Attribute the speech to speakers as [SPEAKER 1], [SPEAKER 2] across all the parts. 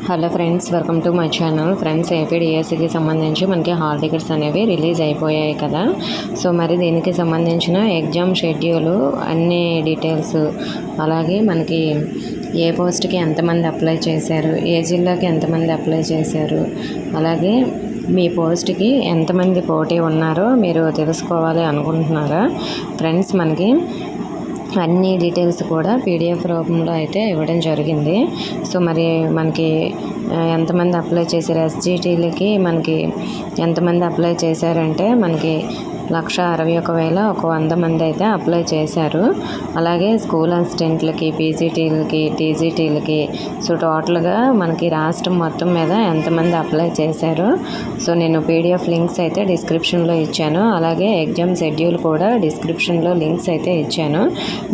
[SPEAKER 1] Hello friends, welcome to my channel. Friends, ఏపీడిఎస్సికి సంబంధించి మనకి హాల్ టికెట్స్ అనేవి రిలీజ్ అయిపోయాయి కదా. సో మరి దీనికి సంబంధించిన ఎగ్జామ్ షెడ్యూలు, అన్ని డీటెయిల్స్, అలాగే మనకి ఏ పోస్ట్కి ఎంతమంది అప్లై చేశారు, ఏ జిల్లాకి ఎంతమంది అప్లై చేశారు, అలాగే మీ పోస్ట్కి ఎంతమంది పోటీ ఉన్నారో మీరు తెలుసుకోవాలి అనుకుంటున్నారా ఫ్రెండ్స్? మనకి అన్ని డీటెయిల్స్ కూడా పీడిఎఫ్ రూపంలో అయితే ఇవ్వడం జరిగింది. సో మరి మనకి ఎంతమంది అప్లై చేశారు, ఎస్జిటీలకి మనకి ఎంతమంది అప్లై చేశారంటే మనకి 161,100 మంది అయితే అప్లై చేశారు. అలాగే స్కూల్ అసిస్టెంట్లకి, పీజీటీలకి, టీజీటీలకి, సో టోటల్గా మనకి రాష్ట్రం మొత్తం మీద ఎంతమంది అప్లై చేశారు. సో నేను పీడిఎఫ్ లింక్స్ అయితే డిస్క్రిప్షన్లో ఇచ్చాను. అలాగే ఎగ్జామ్ షెడ్యూల్ కూడా డిస్క్రిప్షన్లో లింక్స్ అయితే ఇచ్చాను.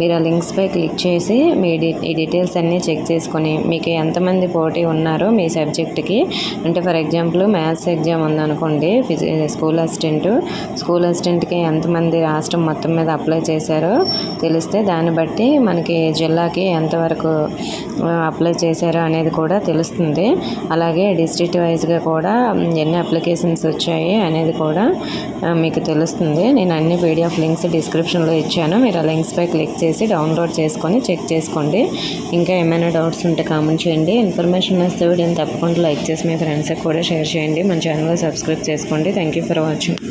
[SPEAKER 1] మీరు ఆ లింక్స్పై క్లిక్ చేసి మీ ఈ డీటెయిల్స్ అన్నీ చెక్ చేసుకొని మీకు ఎంతమంది పోటీ ఉన్నారో మీ సబ్జెక్ట్కి, అంటే ఫర్ ఎగ్జాంపుల్ మ్యాథ్స్ ఎగ్జామ్ ఉందనుకోండి, స్కూల్ అసిస్టెంట్కి ఎంతమంది రాష్ట్రం మొత్తం మీద అప్లై చేశారో తెలిస్తే దాన్ని బట్టి మనకి జిల్లాకి ఎంతవరకు అప్లై చేశారో అనేది కూడా తెలుస్తుంది. అలాగే డిస్ట్రిక్ట్ వైజ్గా కూడా ఎన్ని అప్లికేషన్స్ వచ్చాయి అనేది కూడా మీకు తెలుస్తుంది. నేను అన్ని పీడిఎఫ్ లింక్స్ డిస్క్రిప్షన్లో ఇచ్చాను. మీరు ఆ లింక్స్పై క్లిక్ చేసి డౌన్లోడ్ చేసుకొని చెక్ చేసుకోండి. ఇంకా ఏమైనా డౌట్స్ ఉంటే కామెంట్ చేయండి. ఇన్ఫర్మేషన్ వస్తే వీడియోని తప్పకుండా లైక్ చేసి మీ ఫ్రెండ్స్కి కూడా షేర్ చేయండి. మన ఛానల్ సబ్స్క్రైబ్ చేసుకోండి. Thank you for watching.